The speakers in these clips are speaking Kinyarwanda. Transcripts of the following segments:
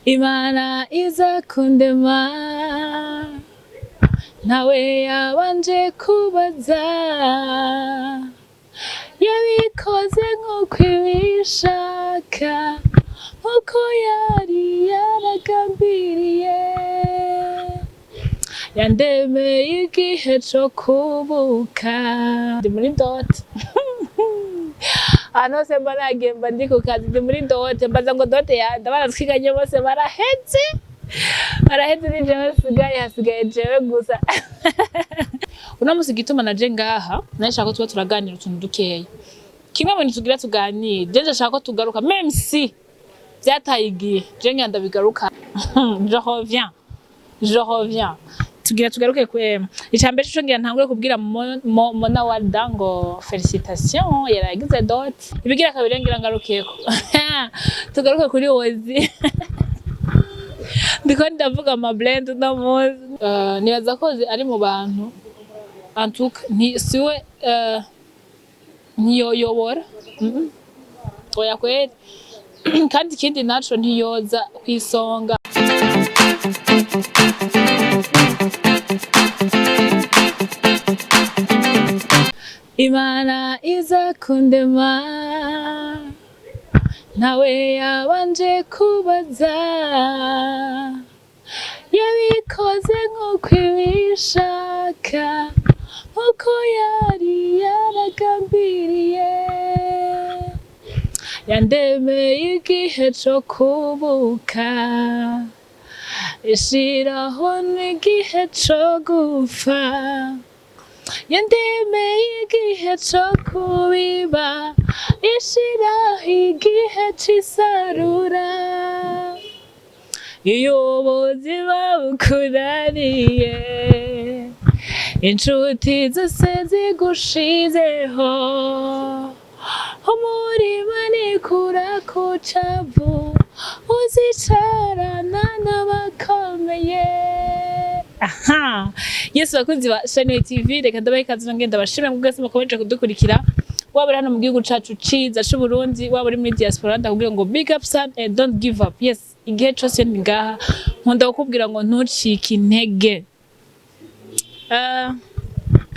Imana iza kundema nawe yabanje kubaza yabikoze nk'uko ibishaka uko yari yaragambiriye yandemeye igihe co kubuka ndi muri dote ahantu hose mba nagiye mba ndi ku kazi ndi muri dote mbaza ngo dote yanda baratwiganye bose baraheze ni jewe hasigaye jewe gusa uno musi gituma naje ngaha nashaka ko tuba turaganira utuntu dukeya kimwe mu bintu tugira tuganire je ndashaka ko tugaruka même si vyataye igihe je ngenda bigaruka je reviens tugira tugaruke kwema icambere cyo ngira ntangure kubwira Monna Walda ngo félicitations yaragize dot ibigira kabiri ngira ngarukeko tugaruke kuri Hosy ndiko ndavuga ama blend no muzi nibaza ko ari mu bantu antuka siwe ntiyoyobora oya kweli kandi ikindi naco ntiyoza kwisonga Imana iza kundema nawe yabanje kubaza yabikoze nk'uko ibishaka uko yari yaragambiriye yandemeye igihe co kubuka ishiraho n'igihe co gupfa yandemeye igihe co kubiba ishiraho igihe c'isarura iyo ubuzima bukunaniye inshuti zose zigushizeho umurima nikura ku cavu uzicarana n'abakomeye aha Yesu bakunzi ba Channel TV reka ndabaye kazi ngenda bashimye mwese mukomeje kudukurikira waba hano mu gihugu cacu ciza c'u Burundi waba uri muri diaspora ndakubwira ngo big up son and don't give up. Yes igihe cyose ngaha nkunda kukubwira ngo ntucike intege.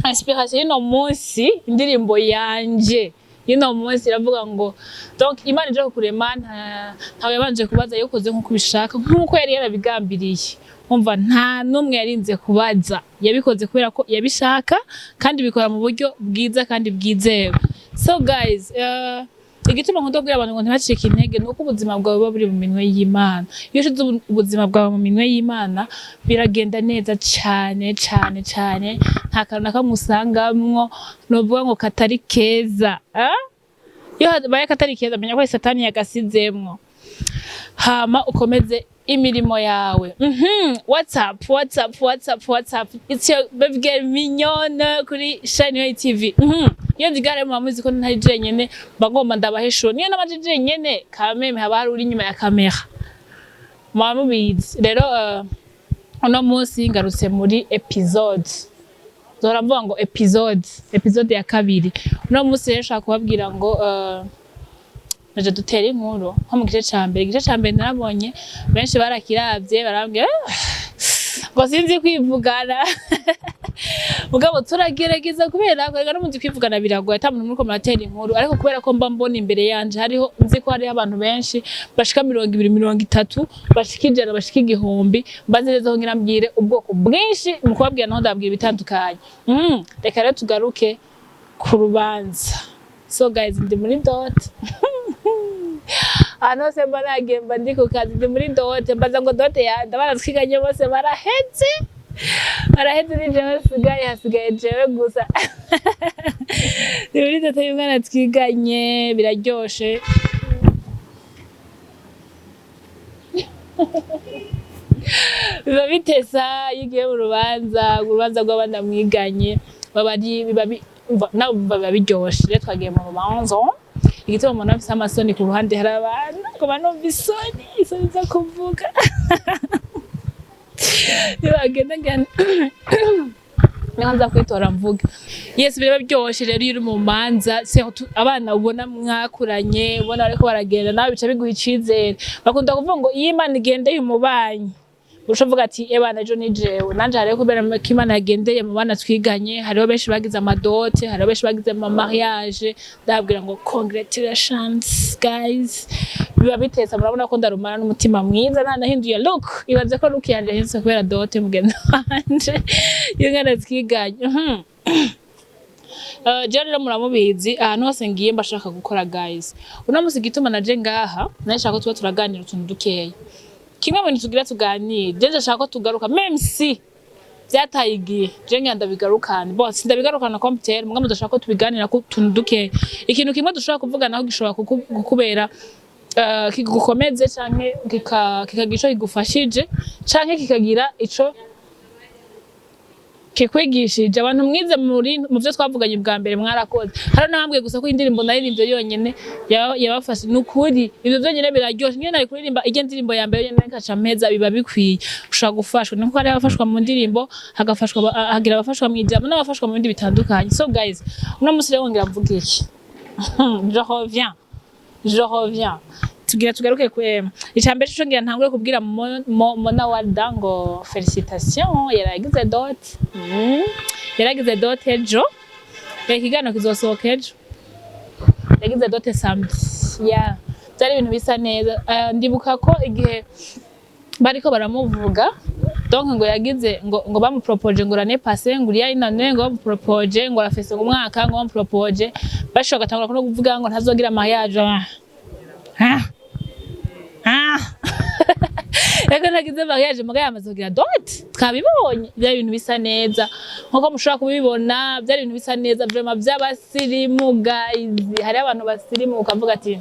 Inspiration no munsi indirimbo yanje yino munsi iravuga ngo donc Imana ije kukurema ntawe yabanje kubaza yokoze nko kubishaka nkuko yari yarabigambiriye umva nta numwe yarinze kubaza yabikoze kubera ko yabishaka kandi bikora mu buryo bwiza kandi bwizewe. So guys igituma nkunda kubwira abantu ngo ntibacike intege nuko ubuzima bwawe buba buri mu minwe y'Imana. Iyo ushize ubuzima bwawe mu minwe y'Imana biragenda neza cyane nta kantu nakamusangamwo novuga ngo katari keza. Iyo baye katari keza menya ko Satani yagasizemwo hama ukomeze imirimo yawe. WhatsApp it's your baby girl mignonne kuri Channel TV. Iyo ndigare mu muzi ko ntari jenyene bagomba ndabahesho niyo nabaje jenyene kameme haba hari uri nyuma ya kamera mubizi. Rero uno munsi ngarutse muri episode zora mvuga ngo episode ya kabiri. Uno munsi rero nshaka kubabwira ngo naje dutera inkuru nko mu gice cambere narabonye benshi barakiravye barambye ngo sinzi kwivugana mugabo turagerageza kubera ko no muzi kwivugana biragoye atamuntu muri ko muratera inkuru ariko kubera ko mba mbona imbere yanje hariho nzi ko hari abantu benshi bashika 200 30 bashika 100 bashika 1000 mbazerezo ngira mbwire ubwoko bwinshi mu kubabwira naho ndabwira bitandukanye. Reka rero tugaruke ku rubanza. So guys ndi muri dote ano se mba nagiye mba ndi ku kazi ndi muri dote mbaza ngo dote yanda baratwiganye bose baraheze ni jewe hasigaye jewe gusa ndi muri dote y'umwana twiganye biraryoshe biba bitesa yigiye mu rubanza rw'abana mwiganye baba biryoshe. Rero twagiye mu rubanza igituma umuntu afise amasoni ku ruhande hari abana ko banomva isoni zo kuvuga bagenda nkanza kwitora mvuga yes bireba byoshe rero iri mu manza abana ubona mwakuranye ubona ariko baragenda nawe bica biguha icizere bakunda kuvuga ngo iyo Imana igendeye umubanyi ushavuga ati ebana ejo ni jewe nanje hariho kubera ko Imana yagendeye mu bana twiganye hariho benshi bagize amadote hariho benshi bagize ama mariage ndabwira ngo congratulations guys biba bitetse murabona ko ndarumana n'umutima mwiza nanahinduye look ibaze ko look yanje hinse kubera dote mugenda wanje yungana twiganye Jari muramubizi ahantu hose ngiye mbashaka gukora guys uno musi gituma naje ngaha nashaka ko tuba turaganira utuntu dukeya kimwe mu bintu tugira tuganire je ndashaka ko tugaruka même si byatayigiye je ngenda bigarukana bose ndabigarukana computer mugabo ndashaka ko tubiganira ku tuntu dukeya ikintu kimwe dushaka kuvugana aho gishobora kukubera kigukomeze canke kikagisho kigufashije canke kikagira ico kikwigishije abantu mwize mu byo twavuganye bwa mbere mwarakoze hari nambwe gusa ko indirimbo naririmbye yonyene yabafashe nukuri ibyo byonyene biraryoshe niyo nari kuririmba ije ndirimbo ya mbere yonyene kaca meza biba bikwiye ushaka gufashwa nuko ari abafashwa mu ndirimbo hagafashwa hagira abafashwa mu ijambo n'abafashwa mu bindi bitandukanye so guys uno musi rero ngira mvuge iki je reviens tugaruke kwema icambere cyo ngira ntangure kubwira Monna Walda ngo félicitations yaragize dot ejo ikigano kizosohoka ejo yagize dot samedi byari ibintu bisa neza ndibuka ko igihe bariko baramuvuga donc ngo yagize ngo bamupropose ngo rane passé ngo uriya inane ngo bamupropose ngo arafese ngo umwaka ngo bamupropose bashoka tangura no kuvuga ngo ntazogira mariage Ego nagize mariage mugaya amazogira dot twabibonye bya ibintu bisa neza nko mushaka kubibona bya ibintu bisa neza vraiment by'abasirimu guys hari abantu basirimu ukavuga ati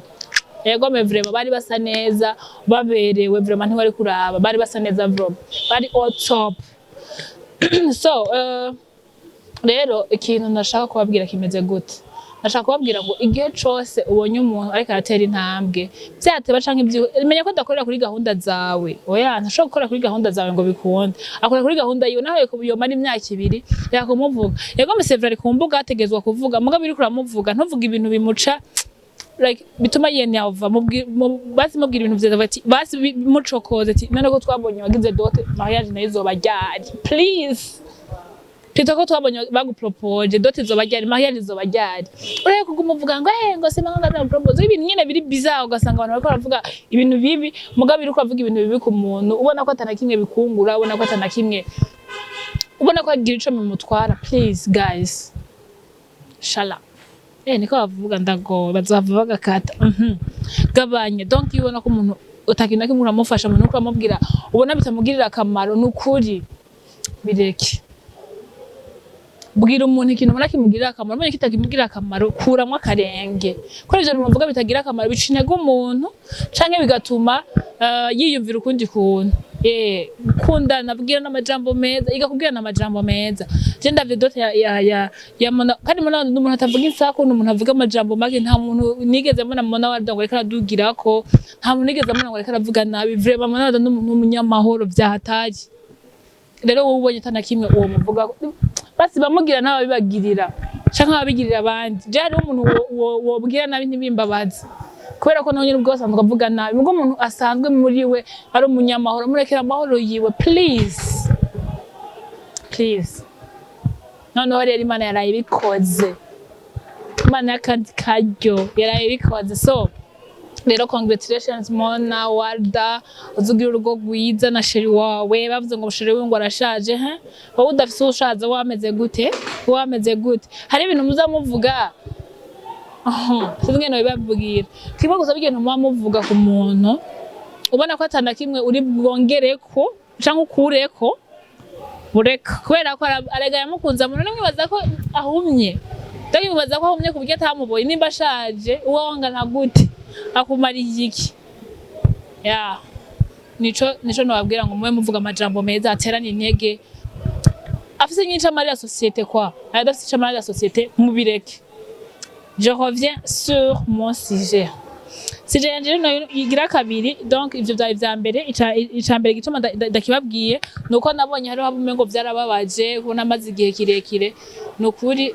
ego me vraiment bari basa neza baberewe vraiment ntibari kuraba bari basa neza vraiment bari au top so rero ikintu nashaka kubabwira kimeze gute nashaka kubabwira ngo igihe cyose ubonye umuntu ariko aratera intambwe byateba canke menya ko dakorera kuri gahunda zawe oya ntashaka gukora kuri gahunda zawe ngo bikunde akora kuri gahunda yiwe naho yomara imyaka 2 yakumuvuga yego mesevra kumbuga ategezwa kuvuga mugabo iri kuramuvuga ntuvuga ibintu bimuca like bituma yenyava basi mubwira ibintu byiza bati basi mucokoze ati none ko twabonye wagize dote mariage nayo izoba ryari please Pitoko twabonye bagupropose doti zobajyari mariage zobajyari ureye kugumuvuga ngo ngo sima ngana propose ibintu nyine biri bizarre ugasanga abantu bariko baravuga ibintu bibi mugabo biri kuvuga ibintu bibi ku muntu ubona ko atana kimwe bikungura ubona ko atana kimwe ubona ko agira ico mu mutwara please guys shala niko bavuga ndago bazavuga bagakata gabanye donc ubona ko umuntu utakina kimwe uramufasha umuntu uramubwira ubona bitamugirira akamaro nukuri bireke bwira umuntu ikintu ubona kimugirira akamaro mbone kitakimugirira akamaro kuramwa akarenge ko ivyo muvuga bitagira akamaro bicinego umuntu canke bigatuma yiyumvira ukundi kuntu kundana bwira n'amajambo meza igakubwira n'amajambo meza je ndavye dote ya Monna kandi Monna n'umuntu atavuga insako n'umuntu avuga amajambo make nta muntu nigeze mbona Monna Walda ngo reka dugirako nta muntu nigeze mbona ngo reka avuga nabi vraiment Monna Walda n'umuntu umunyamahoro byahataje rero wowe ubonye tana kimwe uwo muvuga basi bamugira nawe bibagirira canka babigirira abandi je hari umuntu wobwira nabi ntibimbabaza kubera ko nonyine ubwo asanzwe avuga nabi mugo umuntu asanzwe muri we ari umunyamahoro murekera amahoro yiwe please none rero Imana yarayibikoze Imana yakandi karyo yarayibikoze so rero congratulations Monna Walda uzugira urugo rwiza na sheri wawe bavuze ngo sheri we ngo arashaje wowe udafise ushaza wameze gute hari ibintu muzamuvuga singe no bibabwira kimwe gusa bigenda muvuga ku muntu ubona ko atana kimwe uri bwongereko canke ukureko bureka kubera ko arega yamukunza umuntu nimwibaza ko ahumye ndabibaza ko ahumye kubyo atamuboye nimba ashaje uwo wangana gute akumariye iki nico nababwira ngo muwe muvuga amajambo meza aterana intege afise nyinshi amari ya société quoi adafise amari ya société mubireke je reviens sur mon sujet sije yanje no igira kabiri donc ivyo byari vya mbere icambere gituma ndakibabwiye nuko nabonye hariho abumengo vyarababaje ko namaze igihe kirekire no kuri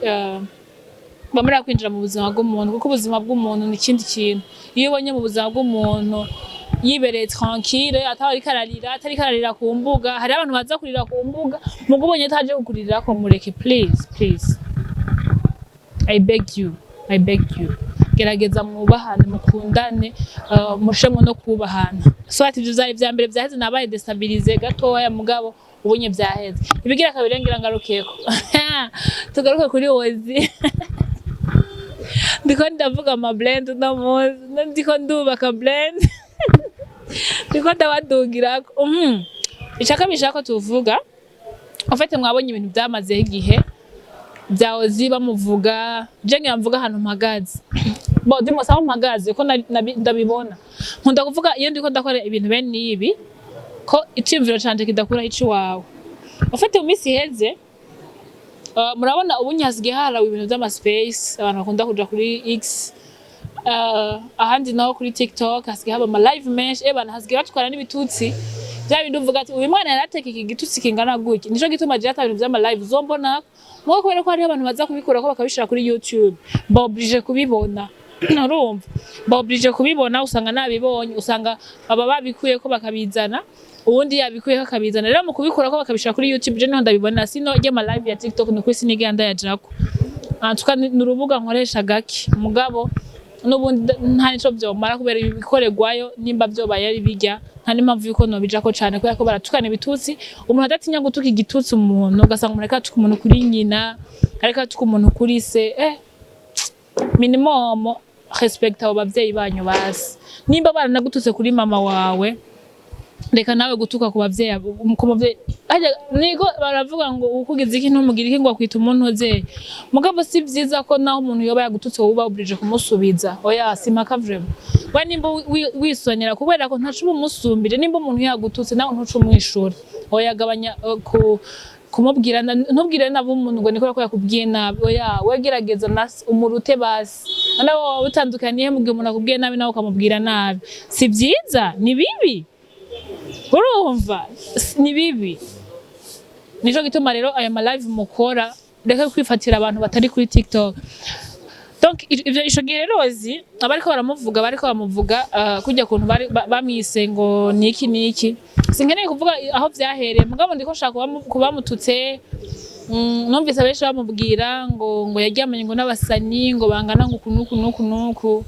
bamara kwinjira mu buzima bw'umuntu kuko ubuzima bw'umuntu ni ikindi kintu iyo ubonye mu buzima bw'umuntu yibereye tranquille atari kararira ku mbuga hari abantu baza kurira ku mbuga mugo ubonye ataje kukurira ko mureke please I beg you gerageza mwubahane mukundane mushemo no kubahana so ati ivyo zari vya mbere vyaheze nabaye destabilize gatoya mugabo ubunye vyaheze ibigira kabirengera ngarukeko tugaruke kuri Hosy ndiko ndavuga ama blend ndiko ndubaka blend ndiko ndabadugirako ishaka bishaka tuvuga afite mwabonye ibintu byamaze igihe bya Hosy bamuvuga je ngamvuga hano mpagaze bo ndimo sawa mpagaze ko ndabibona nkunda kuvuga iyo ndiko ndakora ibintu bene ibi ko icimviro canje kidakura ici wawe afite mu misi heze murabona ubunyazige harawe ibintu by'ama space abantu bakunda kuja kuri X ahandi naho kuri TikTok hasigaye haba ama live menshi bana hasigaye batwara n'ibitutsi bya bintu uvuga ati uyu mwana yarateka iki gitutsi kingana guki nico gituma je atabintu by'ama live zombona mwo kubera ko hari abantu baza kubikora ko bakabishira kuri YouTube bobrije kubibona urumva bobrije kubibona usanga nabibonye usanga baba babikuye ko bakabizana ubundi yabikuye akabizana rero mu kubikora ko bakabishira kuri YouTube je niho ndabibona sino je ma live ya TikTok no kwisi niganda ya Jako antuka nurubuga nkoresha gaki mugabo nubundi nta nico byomara kubera ibikorerwayo nimba byo bayari bijya nta n'impamvu yuko no bijako cyane kubera ko baratukana ibitutsi umuntu adatinya gutuka igitutsi umuntu ugasanga umuntu reka umuntu kuri nyina areka tuka umuntu kuri se minimum respect abo bavyeyi banyu basi nimba baranagututse kuri mama wawe reka nawe gutuka ku bavyeyi nigo baravuga ngo ukugize iki ntumugira iki ngo akwita umuntu ze mugabo si byiza ko naho umuntu yoba yagututse uba obrije kumusubiza oya simaka vraiment we nimba wisonera kubera ko ntacu umusumbire nimba umuntu yagututse nawe ntucu mwishura oya gabanya kumubwira ntubwire nabo umuntu ngo nikora ko yakubwiye nabi oya wegerageza umurute basi nawe utandukaniye mu gihe umuntu akubwiye nabi nawe ukamubwira nabi si byiza ni bibi urumva ni bibi nico gituma rero aya ma live mukora reka kwifatira abantu batari kuri TikTok donc ivyo ishogiye rero Hosy abariko bamuvuga kujya kuntu bamwise ngo niki sinkeneye kuvuga aho vyahereye mugabo ndiko shaka kubamututse numvise benshi bamubwira ngo yaryamanye ngo n'abasani ngo bangana ngo kunuku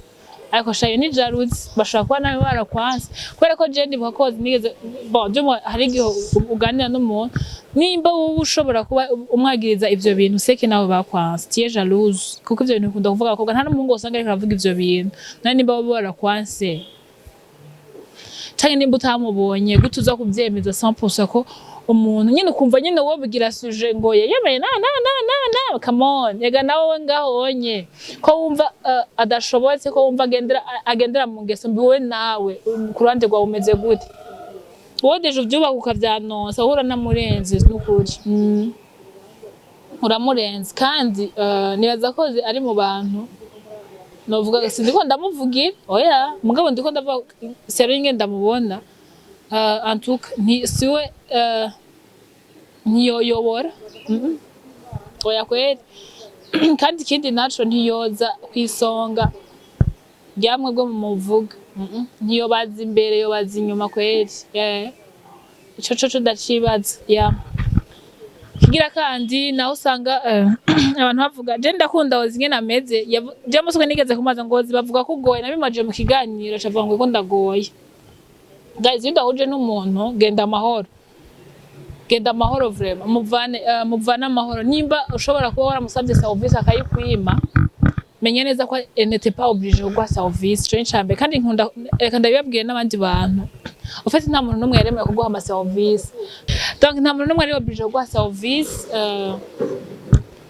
ariko shayo ni jaruzi bashaka kuba nawe barakwanse kubera ko je ndibuka ko nigeze bon je hari igihe uganira n'umuntu nimba wowe ushobora kuba umwagiriza ivyo bintu seke nawe bakwanse tie jalouse kuko ivyo bintu ukunda kuvuga ko nta n'umuntu usanga ariko aravuga ivyo bintu nani nimba wowe barakwanse cyane nimba utamubonye gutuza kubyemeza 100% ko umuntu nyine kumva nyine wowe bigira suje ngo yemeye na come on yega nawe ngaho onye ko wumva adashobotse ko wumva agendera mu ngeso mbiwe nawe kurande gwa umeze gute wowe deje ubyuba ukavyanonsa uhura namurenze n'ukuri uramurenze kandi nibaza ko ari mu bantu novuga sindiko ndamuvugira oya mugabo ndiko ndavuga seringe ndamubona antuka siwe ntiyoyobora oya kweli kandi ikindi naco ntiyoza kwisonga ryamwe bwo muvuga ntiyobaza imbere yobaza inyuma kweli ico ndacibaza kigira kandi naho usanga abantu bavuga je ndakunda Hosy ngene ameze je muswe nigeze kumaza ngo Hosy bavuga ko ugoye nabimaje mu kiganiro cavuga ngo ndagoye guys ndahuje n'umuntu genda amahoro vraiment muvana amahoro nimba ushobora kuba waramusabye service akayikwima menye neza ko n'était pas obligé gwa service cyo ncambe kandi nkunda reka ndabibabwiye n'abandi bantu ufite nta muntu numwe yaremeye kuguha ama service donc nta muntu numwe ari obligé gwa service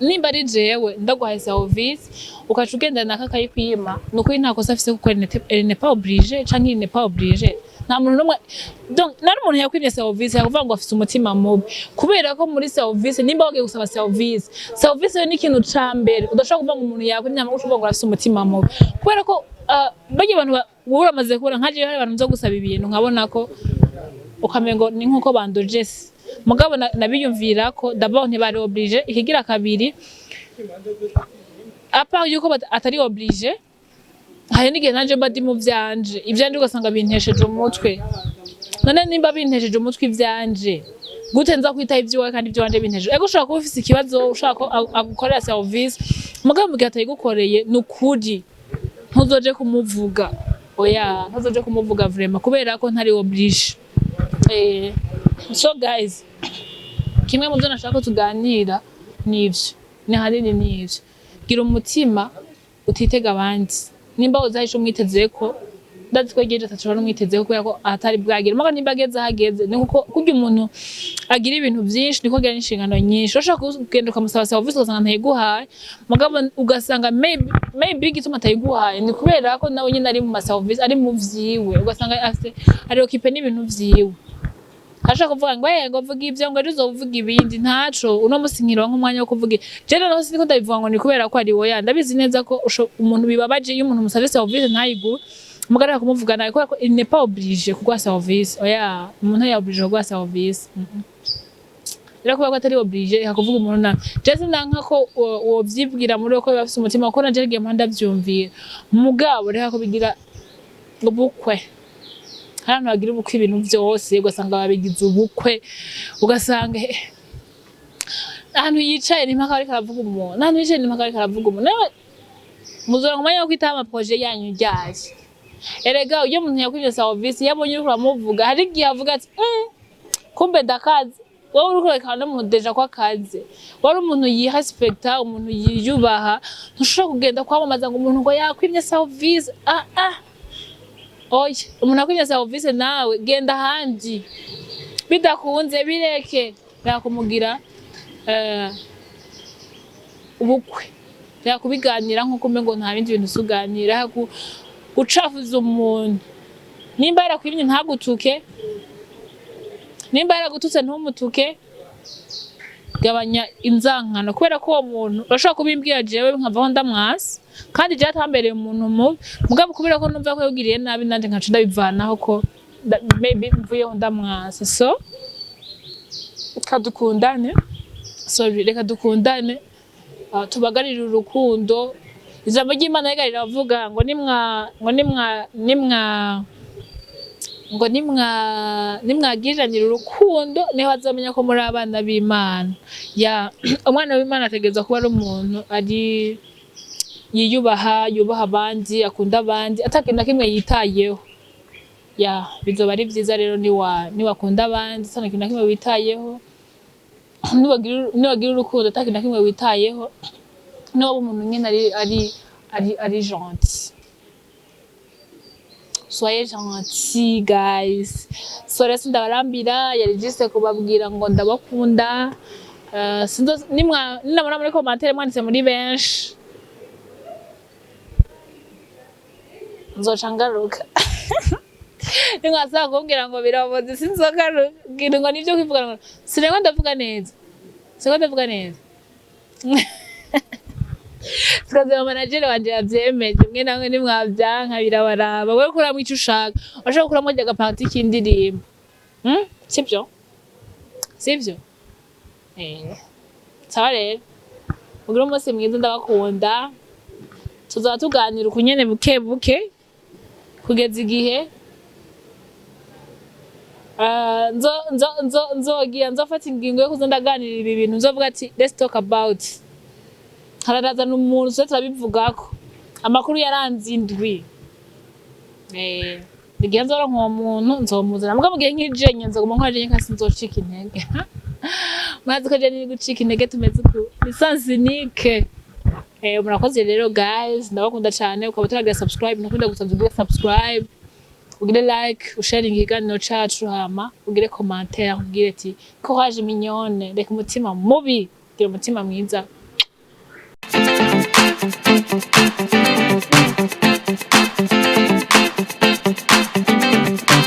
nimba ari jewe ndaguhaye service ukaca ugendana n'akayikwima nuko nta kosa afise kuko n'est pas obligé canke n'est pas obligé nta muntu numwe donc nari umuntu yakwimye service yakuvuga ngo afite umutima mubi kubera ko muri service nimba wagiye gusaba service yo ni ikintu cambere udashobora kuvuga ngo umuntu yakwimye ngo ushobora ngo afite umutima mubi kubera ko bajye abantu uramaze kubona nkaje hari abantu nzo gusaba ibintu nkabona ko ukamengo ni nkuko bandojese mugabo nabiyumvira ko d'abord ntibari oblige ikigira kabiri apa yuko atari oblige hari n'igihe nanje badi mu vyanje ivyanje ugasanga bintesheje umutwe none nimba bintesheje umutwe ivyanje gute nza kwita ivyo kandi ivyo wanje binteje ego ushaka kuba ufise ikibazo ushaka agukorera service mugabo mugihe atayigukoreye nukuri ntuzoje kumuvuga oya ntuzoje kumuvuga vraiment kubera ko ntari oblige so guys kimwe mu byo nashaka ko tuganira nivyo ni hanini nivyo gira umutima utitega abandi nimba uzahisha umwitezeko ndatwegeje atashobora umwitezeko kubera ko atari bwagira mugabo nimba ageze hageze ni kuko kurya umuntu agira ibintu byinshi niko agira inshingano nyinshi ushaka kugenda ukamusaba service ugasanga ntayiguhaye mugabo ugasanga maybe gituma atayiguhaye ni kubera ko nawe nyine ari mu service ari mu vyiwe ugasanga ari occupé n'ibintu vyiwe ashaka kuvuga ngo vuga ibyo ngo uzovuga ibindi ntaco uno musinkiro nk'umwanya wo kuvuga je no siniko ndabivuga ngo ni kubera ko ari woya ndabizi neza ko umuntu bibabaje iyo umuntu musave service ntayigu mugara kumuvuga naye ko il n'est pas obligé kugwa service oya umuntu ya obligé kugwa service rero kuba ko atari obligé hakuvuga umuntu na je sinanka ko wovyibwira muri ko bafise umutima ko naje ngiye mpanda byumvira mugabo reka ko bigira ubukwe hano bagira ubukwe ibintu byose ugasanga babigize ubukwe ugasanga ahantu yicaye ni mpaka ariko aravuga umuntu ahantu yicaye ni mpaka ariko aravuga umuntu nawe muzora kumenya ko itama projet yanyu ryaje erega iyo umuntu yakwije service yabonye uri kuramuvuga hari igihe avuga ati kumbe dakaze wowe uri kurekana n'umuntu deja kwa kaze wari umuntu yirespecta umuntu yiyubaha ntushobora kugenda kwamamaza ngo umuntu ngo yakwimye service oya umuntu akwimye service nawe genda handi bidakunze bireke yakumugira ubukwe yakubiganira nko kumbe ngo nta bindi bintu suganira ucafuza umuntu nimba yarakwimye ntagutuke nimba yaragututse ntumutuke gabanya inzankano kubera ko uwo muntu urashaka kubimbwira jewe nkavaho ndamwasi kandi je atambereye umuntu mubi mugabo kubera ko numva ko yogiriye nabi nanje nkaca ndabivanaho ko maybe mvuyeho ndamwasi so reka dukundane tubagarira urukundo ijambo ry'Imana rigarira avuga ngo nimwagiranira urukundo niho azamenya ko muri abana b'Imana ya umwana w'Imana ategeza kuba ari umuntu ari yiyubaha yubaha abandi akunda abandi atakinda kimwe yitayeho ya bizoba ari byiza rero niwakunda abandi atakinda kimwe witayeho niwagira urukundo atakinda kimwe witayeho no umuntu nyine ari gentil. Soyez gentils guys. So rero ndabarambira yari juste kubabwira ngo ndabakunda. Nimwabona muri commentaire mwanditse muri benshi. Nzocangaruka. Nimwasaba kumbwira ngo biraboze sinzogaruka ngo nivyo kwivuga ngo sineko ndavuga neza. Tukaze manager wanje yavyemeje mwe namwe nimwavyanka birabaraba wewe kuramwe ico ushaka washaka kuramwe agapanti kindirimbo sivyo sawa rero ugira umunsi mwiza ndabakunda tuzaba tuganira ukunyene buke kugeza igihe nzofata ingingo yo kuzondaganira ibi bintu nzovuga ati let's talk about hararaza n'umuntu se turabivugako amakuru yaranzindwi ndigihe nzoronka uwo muntu nzomuzana muga mugihe nk'ijenye nzoguma nkwajenye kasi nzocika intege maze ko je niri gucika intege tumeze ku lisansinike murakoze rero guys ndabakunda cyane ukaba utaragira subscribe nakunda gusabye subscribe ugire like usharing ikiganiro cacu hama ugire commentaire ugire ati courage mignonne reka umutima mubi gira umutima mwiza. Thank you.